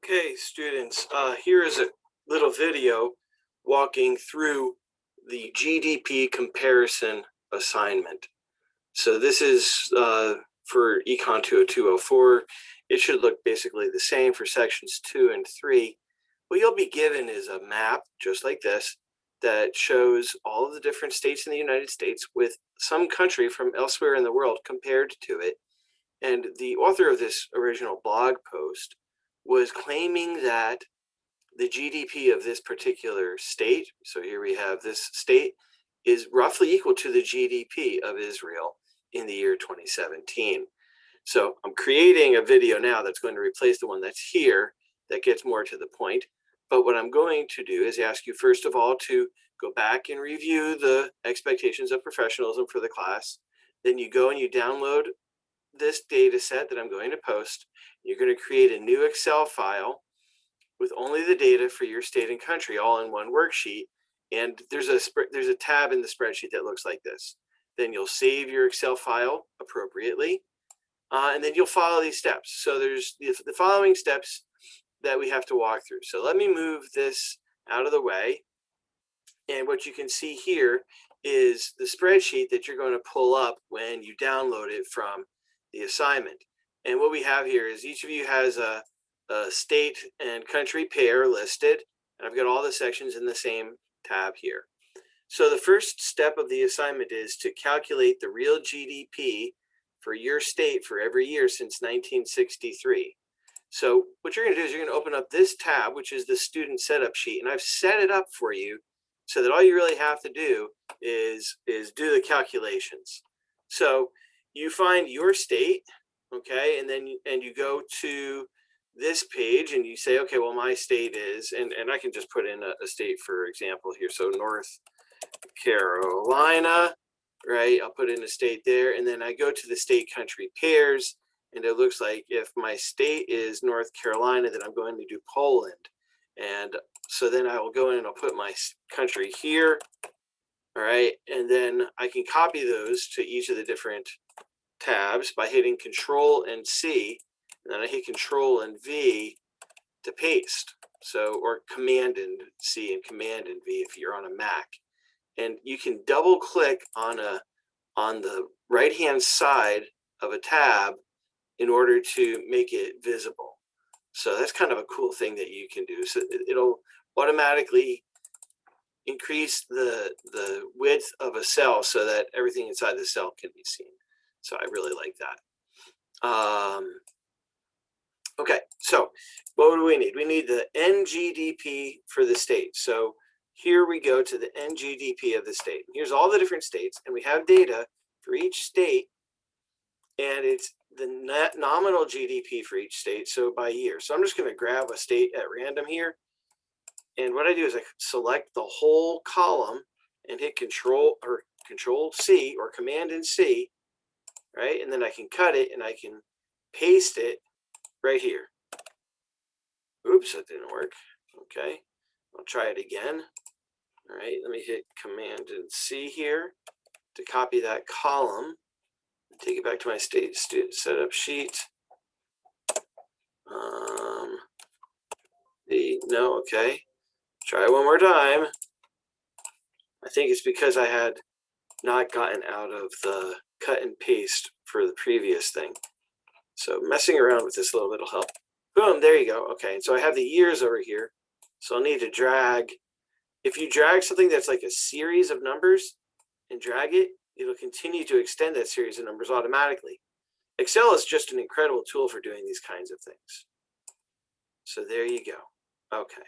Okay, students, here is a little video walking through the GDP comparison assignment. So this is for Econ 20204. It should look basically the same for sections 2 and 3. What you'll be given is a map, just like this, that shows all of the different states in the United States with some country from elsewhere in the world compared to it. And the author of this original blog post was claiming that the GDP of this particular state, so here we have this state, is roughly equal to the GDP of Israel in the year 2017. So I'm creating a video now that's going to replace the one that's here that gets more to the point. But what I'm going to do is ask you, first of all, to go back and review the expectations of professionalism for the class. Then you go and you download this data set that I'm going to post. You're going to create a new Excel file with only the data for your state and country all in one worksheet. And there's a tab in the spreadsheet that looks like this. Then you'll save your Excel file appropriately. And then you'll follow these steps. So there's the following steps that we have to walk through. So let me move this out of the way. And what you can see here is the spreadsheet that you're going to pull up when you download it from the assignment. And what we have here is each of you has a state and country pair listed. And I've got all the sections in the same tab here. So the first step of the assignment is to calculate the real GDP for your state for every year since 1963. So what you're going to do is you're going to open up this tab, which is the student setup sheet. And I've set it up for you so that all you really have to do is do the calculations. So you find your state, okay, and then you go to this page and you say, okay, well, my state is, and I can just put in a state, for example, here. So North Carolina, right? I'll put in a state there, and then I go to the state country pairs, and it looks like if my state is North Carolina, then I'm going to do Poland. And so then I will go in and I'll put my country here, all right? And then I can copy those to each of the different tabs by hitting Control and C, and then I hit Control and V to paste. So, or Command and C and Command and V if you're on a Mac. And you can double click on the right-hand side of a tab in order to make it visible. So that's kind of a cool thing that you can do. So it'll automatically increase the width of a cell so that everything inside the cell can be seen. So I really like that. Okay, so what do we need? We need the NGDP for the state. So here we go to the NGDP of the state. Here's all the different states, and we have data for each state, and it's the nominal GDP for each state, so by year. So I'm just going to grab a state at random here, and what I do is I select the whole column and hit Control C or Command and C, right? And then I can cut it and I can paste it right here. Oops, that didn't work. Okay, I'll try it again. All right, let me hit Command and C here to copy that column. Take it back to my state setup sheet. No, okay. Try one more time. I think it's because I had not gotten out of the cut and paste for the previous thing. So messing around with this a little bit will help. Boom, there you go. Okay, and so I have the years over here. So I'll need to drag. If you drag something that's like a series of numbers and drag it, it'll continue to extend that series of numbers automatically. Excel is just an incredible tool for doing these kinds of things. So there you go. Okay.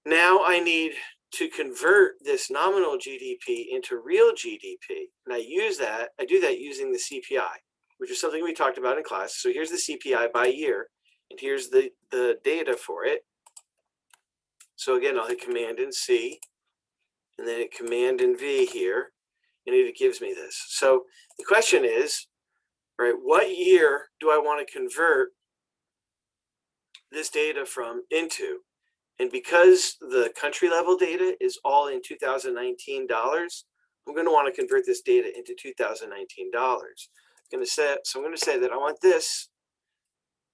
Now I need to convert this nominal GDP into real GDP. And I do that using the CPI, which is something we talked about in class. So here's the CPI by year, and here's the data for it. So again, I'll hit Command and C, and then hit Command and V here, and it gives me this. So the question is, right, what year do I want to convert this data from into? And because the country level data is all in 2019 dollars, I'm going to want to convert this data into 2019 dollars. So I'm going to say that I want this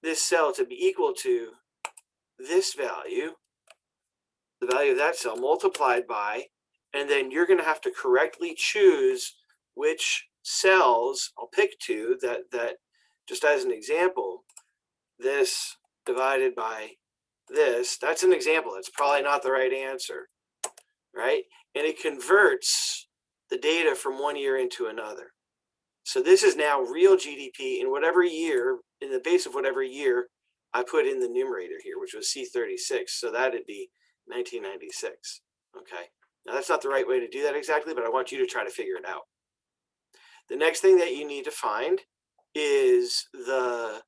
this cell to be equal to this value, the value of that cell multiplied by, and then you're going to have to correctly choose which cells, I'll pick two, that just as an example, this divided by this, that's an example. It's probably not the right answer, right? And it converts the data from one year into another. So this is now real GDP in whatever year, in the base of whatever year I put in the numerator here, which was C36. So that'd be 1996. Okay. Now that's not the right way to do that exactly, but I want you to try to figure it out. The next thing that you need to find is the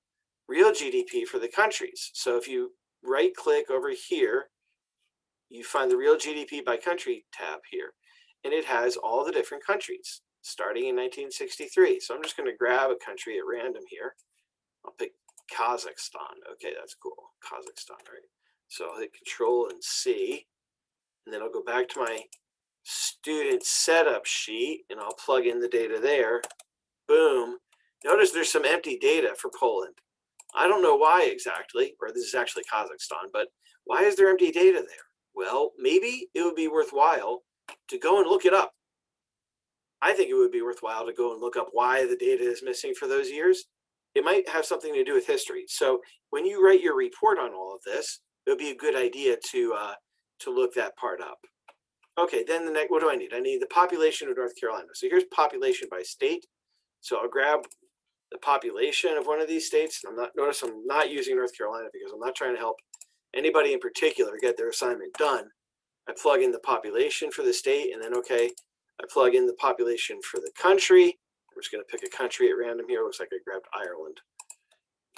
real GDP for the countries. So if you right click over here, you find the real GDP by country tab here, and it has all the different countries starting in 1963. So I'm just going to grab a country at random here. I'll pick Kazakhstan. Okay, that's cool. Kazakhstan, right? So I'll hit Control and C, and then I'll go back to my student setup sheet, and I'll plug in the data there. Boom. Notice there's some empty data for Poland. I don't know why exactly, or this is actually Kazakhstan, but why is there empty data there? Well, maybe it would be worthwhile to go and look it up. I think it would be worthwhile to go and look up why the data is missing for those years. It might have something to do with history. So when you write your report on all of this, it would be a good idea to look that part up. Okay, then the next, what do I need? I need the population of North Carolina. So here's population by state. So I'll grab the population of one of these states. Notice I'm not using North Carolina because I'm not trying to help anybody in particular get their assignment done. I plug in the population for the state, and then I plug in the population for the country. I'm just going to pick a country at random here. Looks like I grabbed Ireland.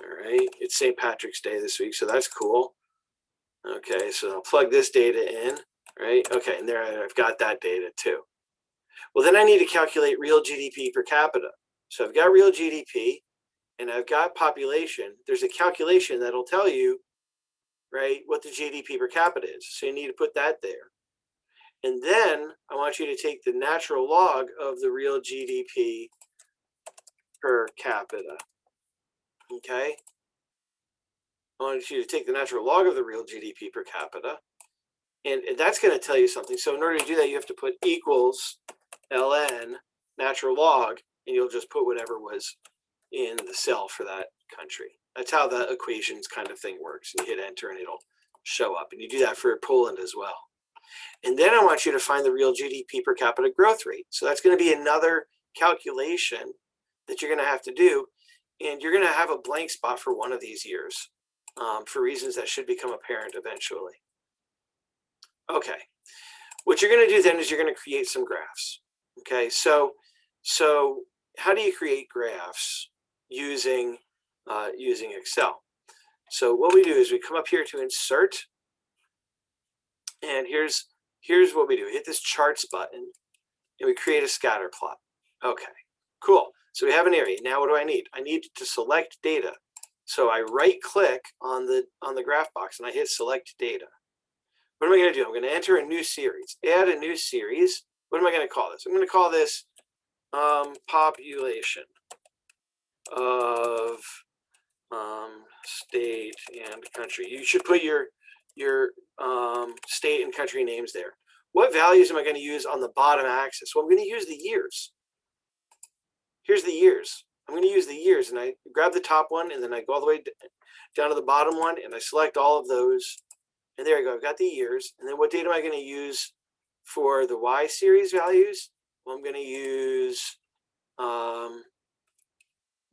All right, it's St. Patrick's Day this week, so that's cool. Okay, so I'll plug this data in, right? Okay, and there I've got that data too. Well, then I need to calculate real GDP per capita. So I've got real GDP and I've got population. There's a calculation that'll tell you, right, what the GDP per capita is. So you need to put that there. And then I want you to take the natural log of the real GDP per capita. Okay? I want you to take the natural log of the real GDP per capita. And that's going to tell you something. So in order to do that, you have to put equals ln natural log, and you'll just put whatever was in the cell for that country. That's how the equations kind of thing works. And you hit enter and it'll show up. And you do that for Poland as well. And then I want you to find the real GDP per capita growth rate. So that's going to be another calculation that you're going to have to do. And you're going to have a blank spot for one of these years for reasons that should become apparent eventually. Okay, what you're going to do then is you're going to create some graphs. Okay, so how do you create graphs using Excel? So what we do is we come up here to insert, and here's what we do. We hit this charts button, and we create a scatter plot. Okay, cool. So we have an area. Now what do I need? I need to select data. So I right click on the graph box and I hit select data. What am I going to do? I'm going to enter a new series. Add a new series. What am I going to call this? I'm going to call this population of state and country. You should put your state and country names there. What values am I going to use on the bottom axis? Well, I'm going to use the years. Here's the years. I'm going to use the years, and I grab the top one, and then I go all the way down to the bottom one, and I select all of those. And there I go. I've got the years. And then what data am I going to use for the Y series values? Well, I'm going to use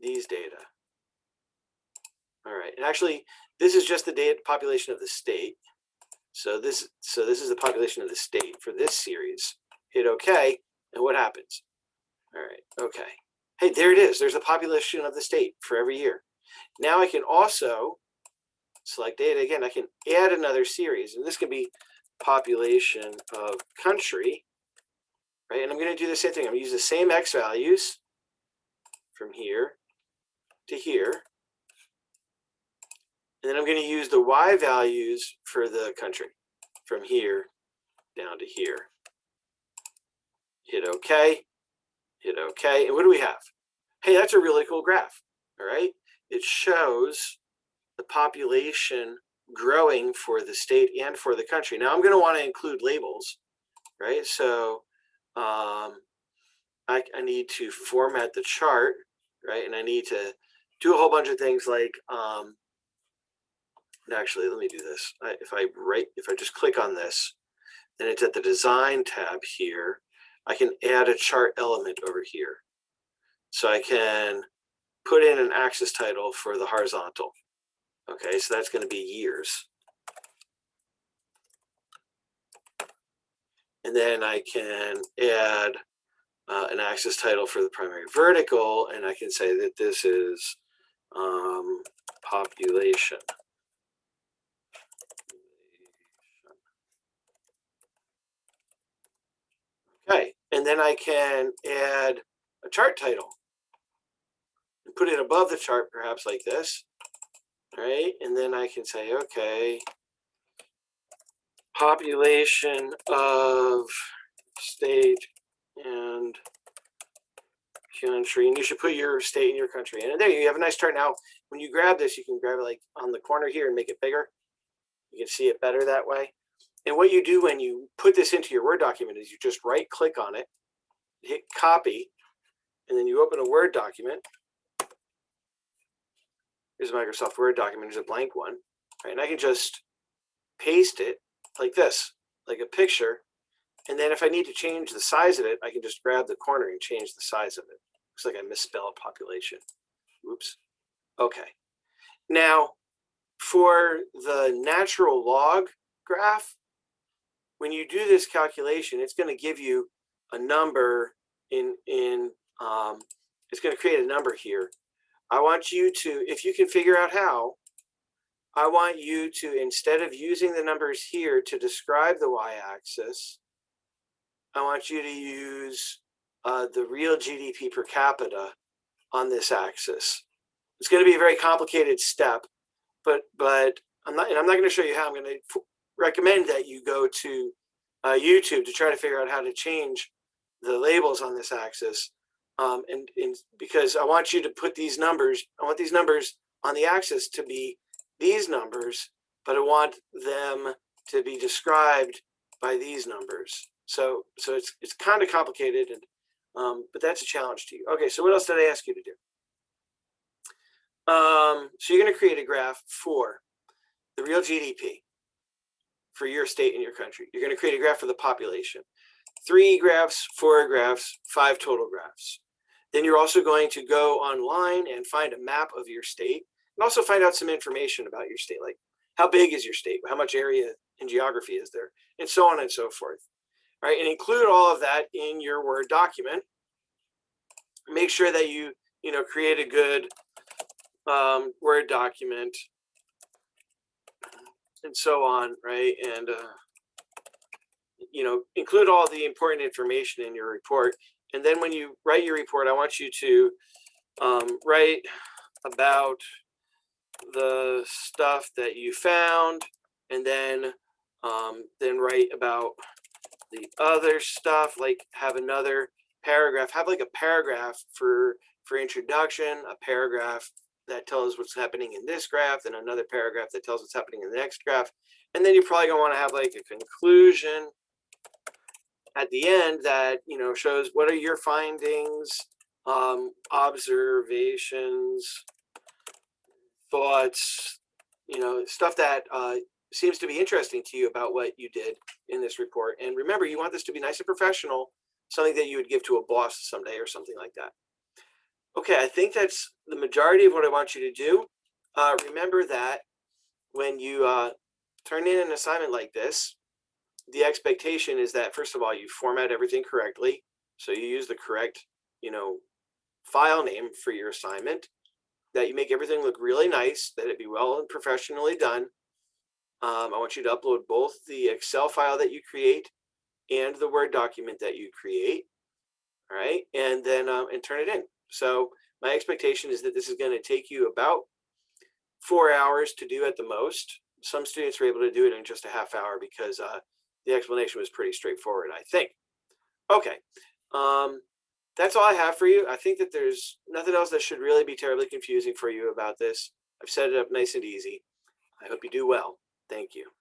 these data. All right. And actually, this is just the data population of the state. So this is the population of the state for this series. Hit OK, and what happens? All right. OK. Hey, there it is. There's the population of the state for every year. Now I can also select data again. I can add another series, and this can be population of country, right? And I'm going to do the same thing. I'm going to use the same X values from here to here. And then I'm going to use the Y values for the country from here down to here. Hit OK. Hit OK. And what do we have? Hey, that's a really cool graph. All right. It shows the population growing for the state and for the country. Now I'm going to want to include labels, right? So I need to format the chart, right? And I need to do a whole bunch of things like, actually, let me do this. If I just click on this, then it's at the design tab here. I can add a chart element over here. So I can put in an axis title for the horizontal. Okay, so that's going to be years. And then I can add an axis title for the primary vertical, and I can say that this is population. Okay, and then I can add a chart title and put it above the chart, perhaps like this. All right, and then I can say, okay, population of state and country, and you should put your state and your country in. And there you have a nice chart. Now, when you grab this, you can grab it like on the corner here and make it bigger. You can see it better that way. And what you do when you put this into your Word document is you just right click on it, hit copy, and then you open a Word document. Here's a Microsoft Word document, there's a blank one, right? And I can just paste it like this, like a picture. And then if I need to change the size of it, I can just grab the corner and change the size of it. Looks like I misspelled population. Oops. Okay. Now, for the natural log graph, when you do this calculation, it's going to give you a number it's going to create a number here. I want you to, if you can figure out how, I want you to, instead of using the numbers here to describe the y-axis, I want you to use the real GDP per capita on this axis. It's going to be a very complicated step, but I'm not going to show you how. I'm going to recommend that you go to YouTube to try to figure out how to change the labels on this axis. And because I want you to put these numbers, I want these numbers on the axis to be these numbers, but I want them to be described by these numbers. So it's kind of complicated, and but that's a challenge to you. Okay, so what else did I ask you to do? So you're going to create a graph for the real GDP for your state and your country. You're going to create a graph for the population. 3 graphs, 4 graphs, 5 total graphs. Then you're also going to go online and find a map of your state and also find out some information about your state, like how big is your state, how much area and geography is there, and so on and so forth. All right, and include all of that in your Word document. Make sure that you create a good Word document and so on, right? And include all the important information in your report. And then when you write your report, I want you to write about the stuff that you found, and then write about the other stuff, like have another paragraph, have like a paragraph for introduction, a paragraph that tells what's happening in this graph, and another paragraph that tells what's happening in the next graph. And then you're probably going to want to have like a conclusion at the end that shows what are your findings, observations, thoughts, stuff that seems to be interesting to you about what you did in this report. And remember, you want this to be nice and professional, something that you would give to a boss someday or something like that. Okay, I think that's the majority of what I want you to do. Remember that when you turn in an assignment like this, the expectation is that, first of all, you format everything correctly. So you use the correct, file name for your assignment, that you make everything look really nice, that it be well and professionally done. I want you to upload both the Excel file that you create and the Word document that you create. All right, and then and turn it in. So my expectation is that this is going to take you about 4 hours to do at the most. Some students were able to do it in just a half hour because the explanation was pretty straightforward, I think. Okay, that's all I have for you. I think that there's nothing else that should really be terribly confusing for you about this. I've set it up nice and easy. I hope you do well. Thank you.